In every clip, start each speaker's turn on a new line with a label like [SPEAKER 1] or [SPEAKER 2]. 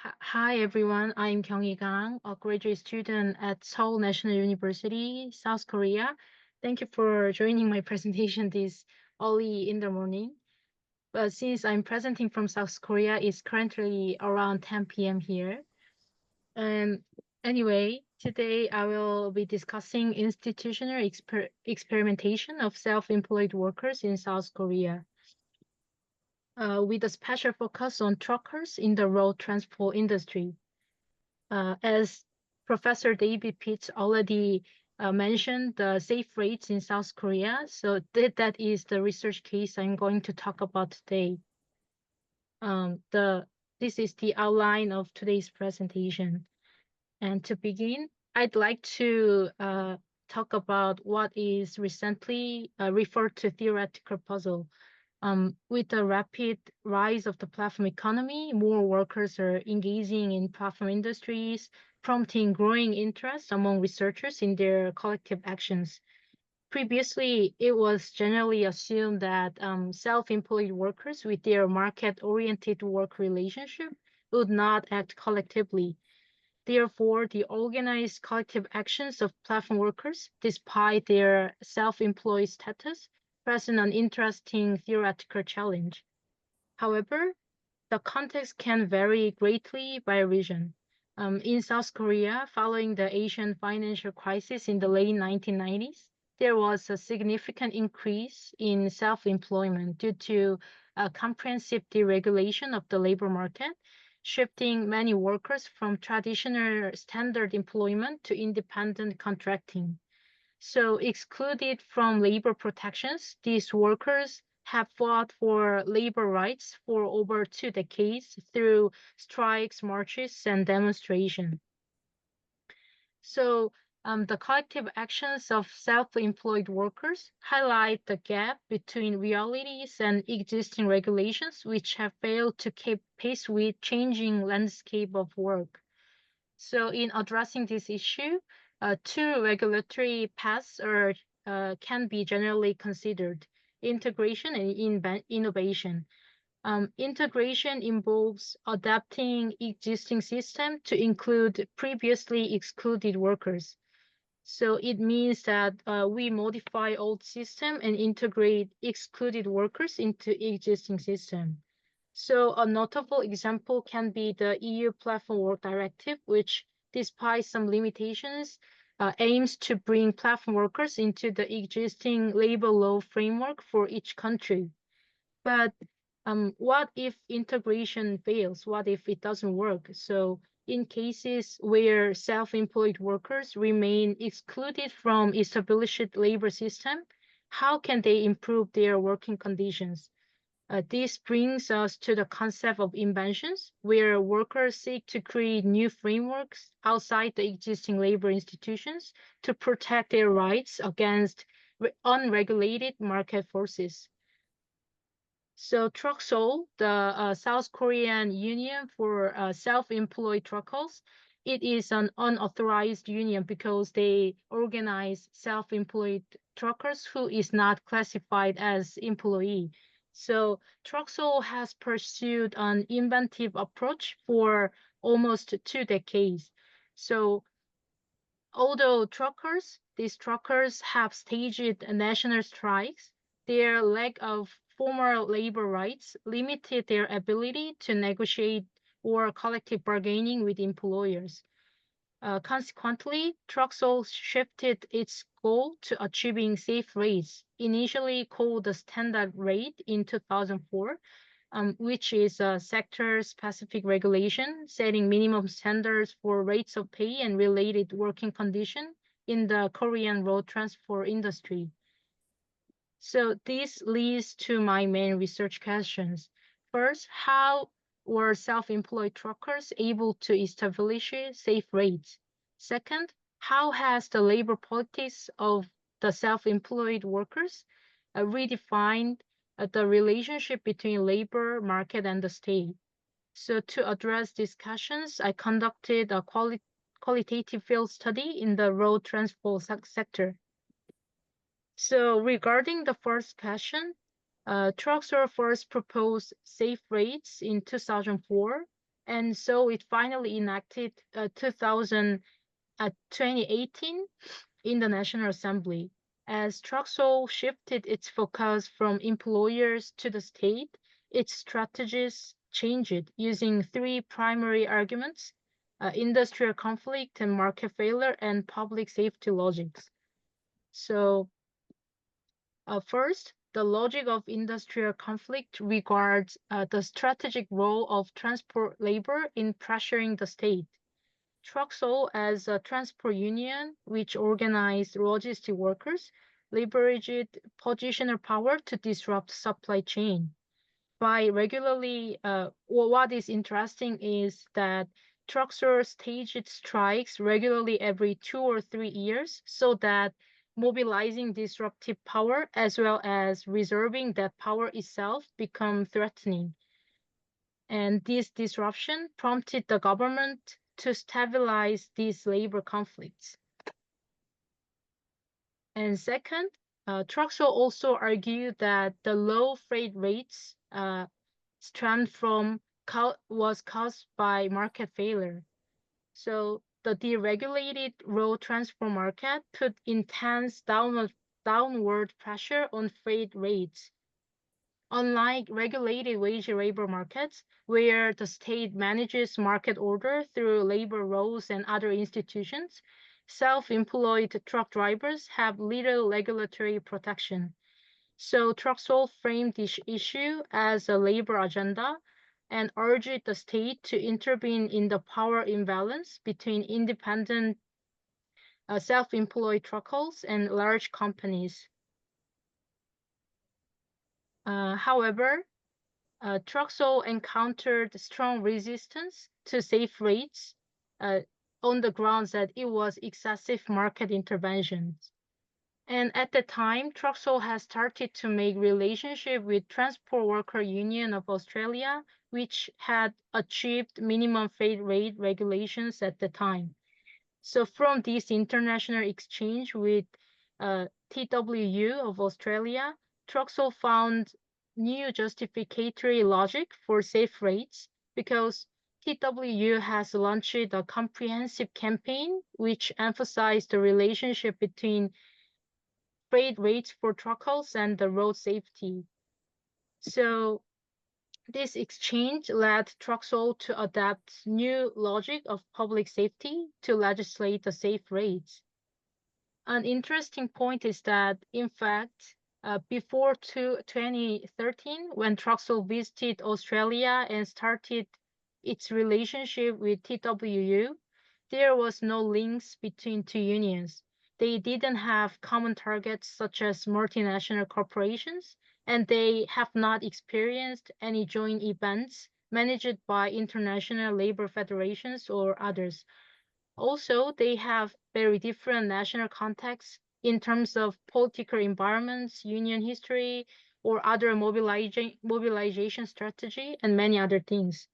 [SPEAKER 1] Hi everyone, I'm Gyunghee Kang, a graduate student at Seoul National University, South Korea. Thank you for joining my presentation this early in the morning. But since I'm presenting from South Korea, it's currently around 10 p.m. here. And anyway, today I will be discussing institutional experimentation of self-employed workers in South Korea, with a special focus on truckers in the road transport industry. As Professor David Pitts already mentioned, the safe rates in South Korea. So that is the research case I'm going to talk about today. This is the outline of today's presentation. And to begin, I'd like to talk about what is recently referred to theoretical puzzle. With the rapid rise of the platform economy, more workers are engaging in platform industries, prompting growing interest among researchers in their collective actions. Previously, it was generally assumed that self-employed workers with their market-oriented work relationship would not act collectively. Therefore, the organized collective actions of platform workers, despite their self-employed status, present an interesting theoretical challenge. However, the context can vary greatly by region. In South Korea, following the Asian financial crisis in the late 1990s, there was a significant increase in self-employment due to a comprehensive deregulation of the labor market, shifting many workers from traditional standard employment to independent contracting. So, excluded from labor protections, these workers have fought for labor rights for over 2 decades through strikes, marches, and demonstration. So, the collective actions of self-employed workers highlight the gap between realities and existing regulations, which have failed to keep pace with changing landscape of work. So in addressing this issue, two regulatory paths can be generally considered: integration and innovation. Integration involves adapting existing system to include previously excluded workers. So it means that we modify old system and integrate excluded workers into existing system. So a notable example can be the EU Platform Work Directive, which, despite some limitations, aims to bring platform workers into the existing labor law framework for each country. But what if integration fails? What if it doesn't work? So in cases where self-employed workers remain excluded from established labor system, how can they improve their working conditions? This brings us to the concept of inventions, where workers seek to create new frameworks outside the existing labor institutions to protect their rights against unregulated market forces. So Truckseoul, the South Korean Union for Self-Employed Truckers, it is an unauthorized union because they organize self-employed truckers who is not classified as employee. So Truckseoul has pursued an inventive approach for almost 2 decades. So although these truckers have staged national strikes, their lack of formal labor rights limited their ability to negotiate or collective bargaining with employers. Consequently, Truxell shifted its goal to achieving safe rates, initially called the standard rate in 2004, which is a sector-specific regulation setting minimum standards for rates of pay and related working conditions in the Korean road transport industry. So this leads to my main research questions. First, how were self-employed truckers able to establish safe rates? Second, how has the labor politics of the self-employed workers redefined the relationship between labor market and the state? So to address discussions, I conducted a qualitative field study in the road transport sector. So regarding the first question, trucks were first proposed safe rates in 2004, And so it finally enacted 2018 in the National Assembly. As Truxell shifted its focus from employers to the state, its strategies changed using three primary arguments: industrial conflict and market failure and public safety logics. So, first, the logic of industrial conflict regards the strategic role of transport labor in pressuring the state. Truxell, as a transport union which organized logistic workers, leveraged positional power to disrupt supply chain. By regularly, what is interesting is that Truxell staged strikes regularly every 2 or 3 years so that mobilizing disruptive power as well as reserving that power itself become threatening. And this disruption prompted the government to stabilize these labor conflicts. And second, Truxell also argued that the low freight rates stemmed from was caused by market failure. So the deregulated road transport market put intense downward pressure on freight rates. Unlike regulated wage labor markets, where the state manages market order through labor laws and other institutions, self-employed truck drivers have little regulatory protection. So Truxell framed this issue as a labor agenda and urged the state to intervene in the power imbalance between independent self-employed truckers and large companies. However, Truxell encountered strong resistance to safe rates uh, on the grounds that it was excessive market interventions. And at the time, Truxell has started to make relationship with Transport Worker Union of Australia, which had achieved minimum freight rate regulations at the time. So from this international exchange with TWU of Australia, Truxell found new justificatory logic for safe rates because TWU has launched a comprehensive campaign which emphasized the relationship between freight rates for truckers and the road safety. So this exchange led Truxell to adopt new logic of public safety to legislate the safe rates. An interesting point is that, in fact, before 2013, when Truxell visited Australia and started its relationship with TWU, there was no links between two unions. They didn't have common targets such as multinational corporations, and they have not experienced any joint events managed by international labor federations or others. Also, they have very different national contexts in terms of political environments, union history, or other mobilization strategy, and many other things.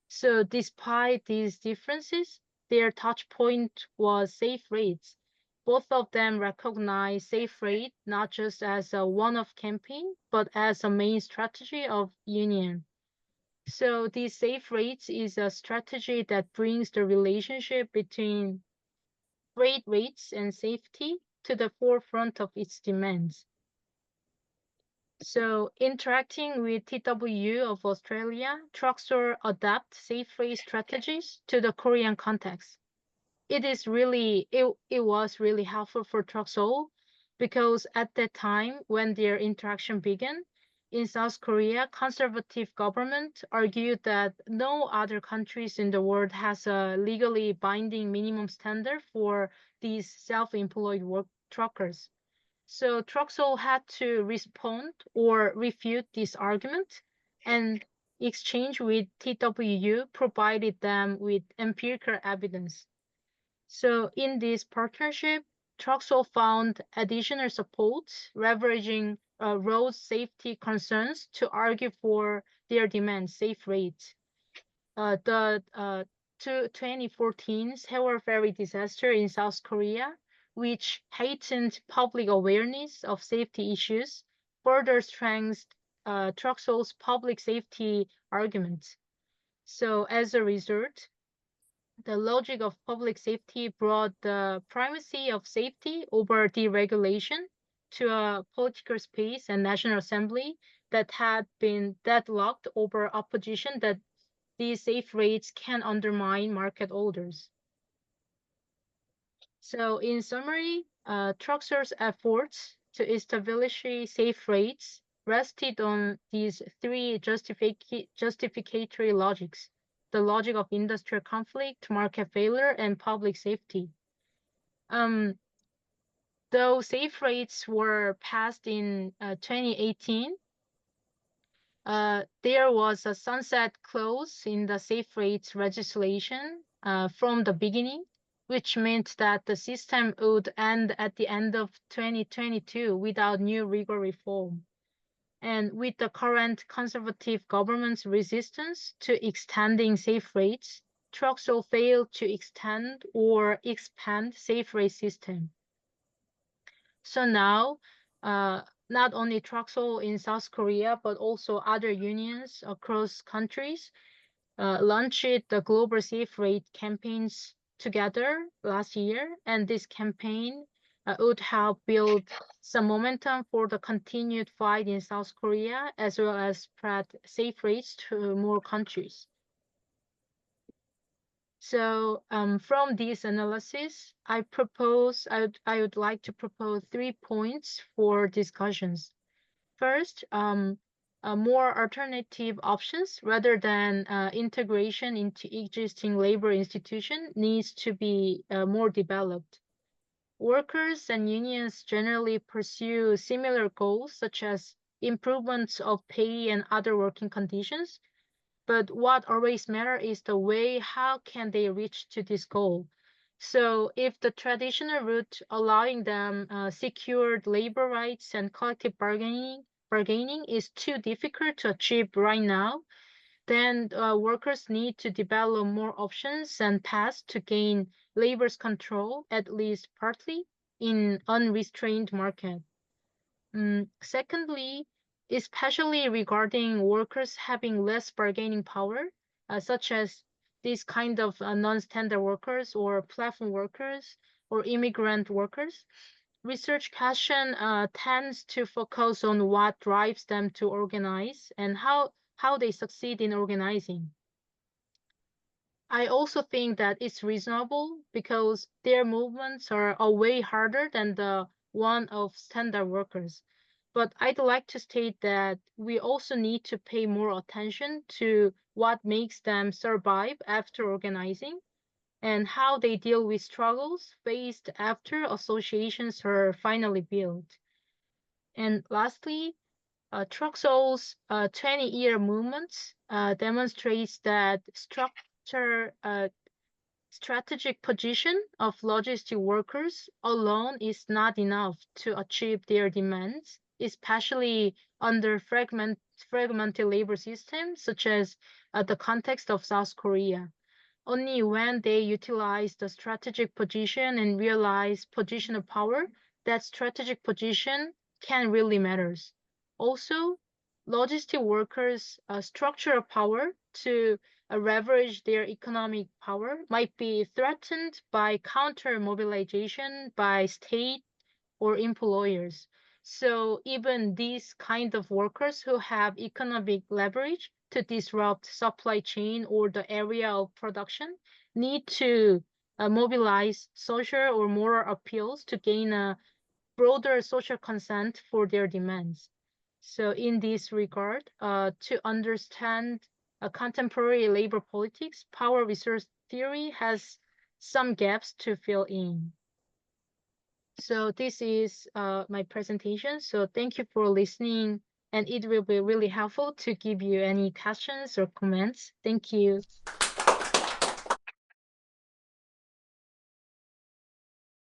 [SPEAKER 1] So despite these differences, their touch point was safe rates. Both of them recognize safe rate not just as a one-off campaign, but as a main strategy of union. So these safe rates is a strategy that brings the relationship between freight rates and safety to the forefront of its demands. So interacting with TWU of Australia, Truxell adapt safe freight strategies to the Korean context. It was really helpful for Truxell because at that time when their interaction began, in South Korea, conservative government argued that no other countries in the world has a legally binding minimum standard for these self-employed work truckers. So Truxell had to respond or refute this argument, and exchange with TWU provided them with empirical evidence. So in this partnership, Truxell found additional support, leveraging road safety concerns to argue for their demand safe rates. The 2014 Seoul ferry disaster in South Korea, which heightened public awareness of safety issues, further strengthened Truxell's public safety arguments. So as a result, the logic of public safety brought the primacy of safety over deregulation to a political space and National Assembly that had been deadlocked over opposition that these safe rates can undermine market orders. So in summary, Truxer's efforts to establish safe rates rested on these three justificatory logics: the logic of industrial conflict, market failure, and public safety. Um, though safe rates were passed in 2018, there was a sunset clause in the safe rates legislation from the beginning, which meant that the system would end at the end of 2022 without new legal reform. And with the current conservative government's resistance to extending safe rates, trucks will fail to extend or expand safe rate system. So now, not only Truxel in South Korea, but also other unions across countries launched the Global Safe Rate campaigns together last year. And this campaign would help build some momentum for the continued fight in South Korea, as well as spread safe rates to more countries. So from this analysis, I would like to propose 3 points for discussions. First, more alternative options rather than integration into existing labor institution needs to be more developed. Workers and unions generally pursue similar goals, such as improvements of pay and other working conditions, but what always matters is the way how can they reach to this goal. So if the traditional route allowing them secured labor rights and collective bargaining is too difficult to achieve right now, then workers need to develop more options and paths to gain labor's control, at least partly, in unrestrained market. Secondly, especially regarding workers having less bargaining power, such as these kind of non-standard workers or platform workers or immigrant workers, research question tends to focus on what drives them to organize and how they succeed in organizing. I also think that it's reasonable because their movements are way harder than the one of standard workers. But I'd like to state that we also need to pay more attention to what makes them survive after organizing and how they deal with struggles faced after associations are finally built. And lastly, Truxell's 20-year movements demonstrates that strategic position of logistic workers alone is not enough to achieve their demands, especially under fragmented labor systems, such as the context of South Korea. Only when they utilize the strategic position and realize positional power, that strategic position can really matters. Also, logistic workers' structural power to leverage their economic power might be threatened by counter mobilization by state or employers. So even these kind of workers who have economic leverage to disrupt supply chain or the area of production need to mobilize social or moral appeals to gain a broader social consent for their demands. So in this regard, to understand contemporary labor politics, power resource theory has some gaps to fill in. So this is my presentation. So thank you for listening, and it will be really helpful to give you any questions or comments. Thank you.